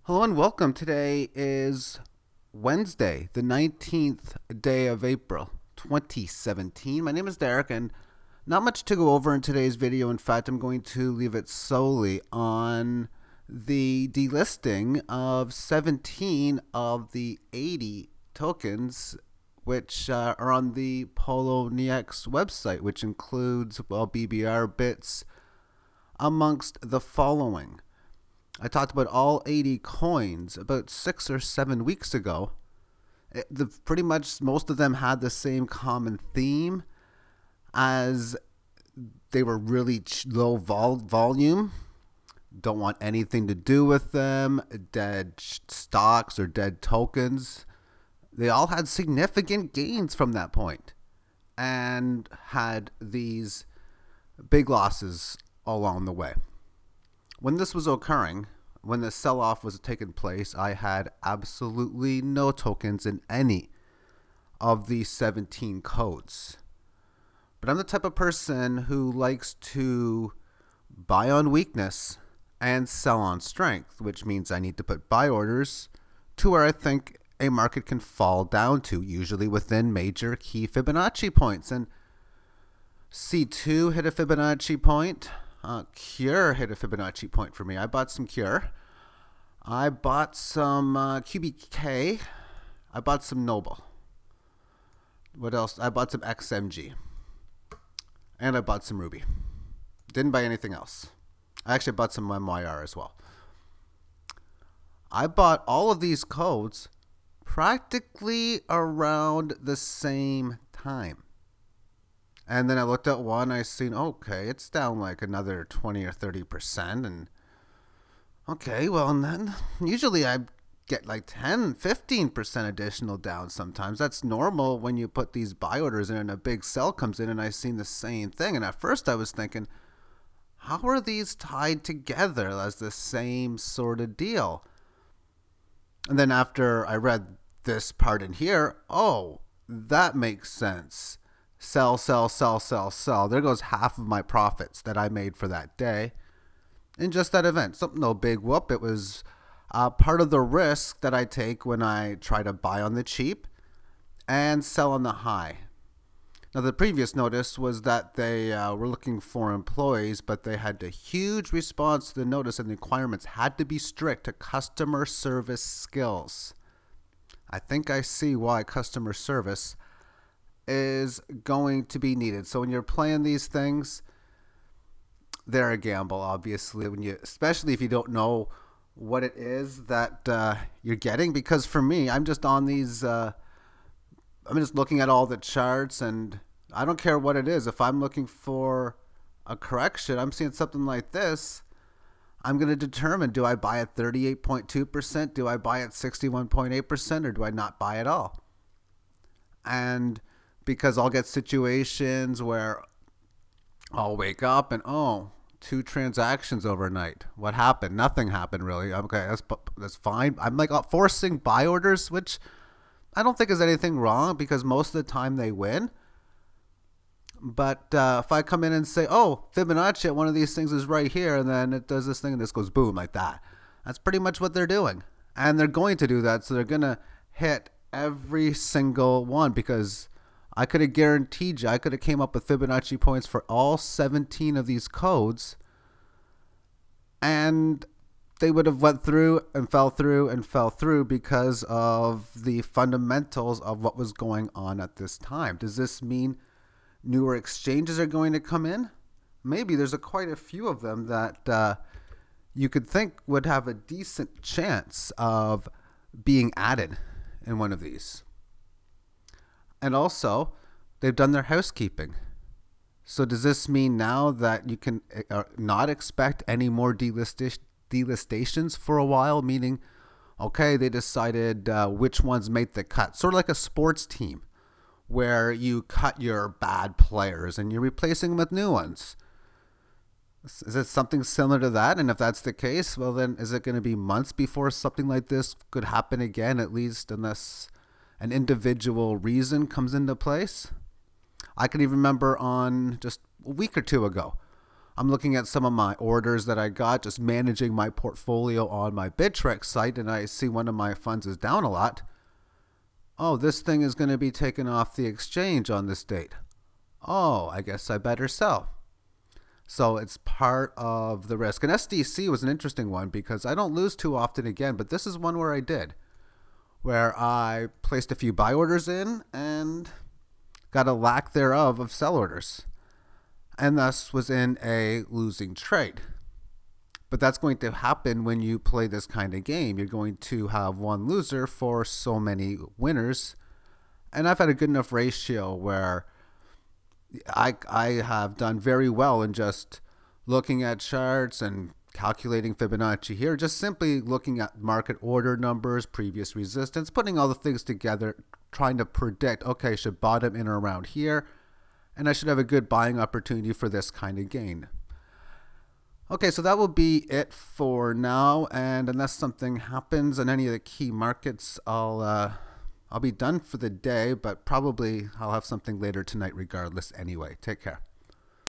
Hello and welcome. Today is Wednesday, the 19th day of April, 2017. My name is Derek, and not much to go over in today's video. In fact, I'm going to leave it solely on the delisting of 17 of the 80 tokens which are on the Poloniex website, which includes, well, BBR bits amongst the following. I talked about all 80 coins about 6 or 7 weeks ago. Pretty much most of them had the same common theme as they were really low volume. Don't want anything to do with them. Dead stocks or dead tokens. They all had significant gains from that point and had these big losses along the way. When this was occurring, when the sell-off was taking place, I had absolutely no tokens in any of the 17 codes. But I'm the type of person who likes to buy on weakness and sell on strength, which means I need to put buy orders to where I think a market can fall down to, usually within major key Fibonacci points. And C2 hit a Fibonacci point. Cure hit a Fibonacci point for me. I bought some Cure. I bought some QBK. I bought some Noble. What else? I bought some XMG. And I bought some Ruby. Didn't buy anything else. I actually bought some MYR as well. I bought all of these codes practically around the same time. And then I looked at one, I seen, okay, it's down like another 20 or 30%. And okay, well, and then usually I get like 10, 15% additional down sometimes. That's normal when you put these buy orders in and a big sell comes in, and I seen the same thing. And at first I was thinking, how are these tied together as the same sort of deal? And then after I read this part in here, oh, that makes sense. Sell, sell, sell, sell, sell. There goes half of my profits that I made for that day in just that event. No big whoop. It was part of the risk that I take when I try to buy on the cheap and sell on the high. Now, the previous notice was that they were looking for employees, but they had a huge response to the notice, and the requirements had to be strict to customer service skills. I think I see why customer service is going to be needed. So when you're playing these things, they're a gamble, obviously, especially if you don't know what it is that you're getting. Because for me, I'm just on these, I'm just looking at all the charts, and I don't care what it is. If I'm looking for a correction, I'm seeing something like this, I'm going to determine, do I buy at 38.2%? Do I buy at 61.8%? Or do I not buy at all? And because I'll get situations where I'll wake up and, oh, 2 transactions overnight. What happened? Nothing happened, really. Okay, that's fine. I'm like forcing buy orders, which I don't think is anything wrong because most of the time they win. But if I come in and say, oh, Fibonacci at one of these things is right here, and then it does this thing and this goes boom like that. That's pretty much what they're doing. And they're going to do that, so they're going to hit every single one, because I could have guaranteed you, I could have came up with Fibonacci points for all 17 of these codes, and they would have went through and fell through and fell through because of the fundamentals of what was going on at this time. Does this mean newer exchanges are going to come in? Maybe. There's quite a few of them that you could think would have a decent chance of being added in one of these. And also, they've done their housekeeping. So does this mean now that you can not expect any more delistations for a while? Meaning, okay, they decided which ones made the cut. Sort of like a sports team where you cut your bad players and you're replacing them with new ones. Is it something similar to that? And if that's the case, well, then is it going to be months before something like this could happen again, at least unless an individual reason comes into place? I can even remember on just a week or two ago, I'm looking at some of my orders that I got, just managing my portfolio on my Bittrex site, and I see one of my funds is down a lot. Oh, this thing is going to be taken off the exchange on this date. Oh, I guess I better sell. So it's part of the risk. And SDC was an interesting one because I don't lose too often again, but this is one where I did, where I placed a few buy orders in and got a lack thereof of sell orders, and thus was in a losing trade. But that's going to happen when you play this kind of game. You're going to have one loser for so many winners. And I've had a good enough ratio where I have done very well in just looking at charts and calculating Fibonacci here, just simply looking at market order numbers, previous resistance, putting all the things together, trying to predict, okay, I should bottom in or around here, and I should have a good buying opportunity for this kind of gain. Okay, so that will be it for now, and unless something happens in any of the key markets, I'll be done for the day, but probably I'll have something later tonight regardless anyway. Take care.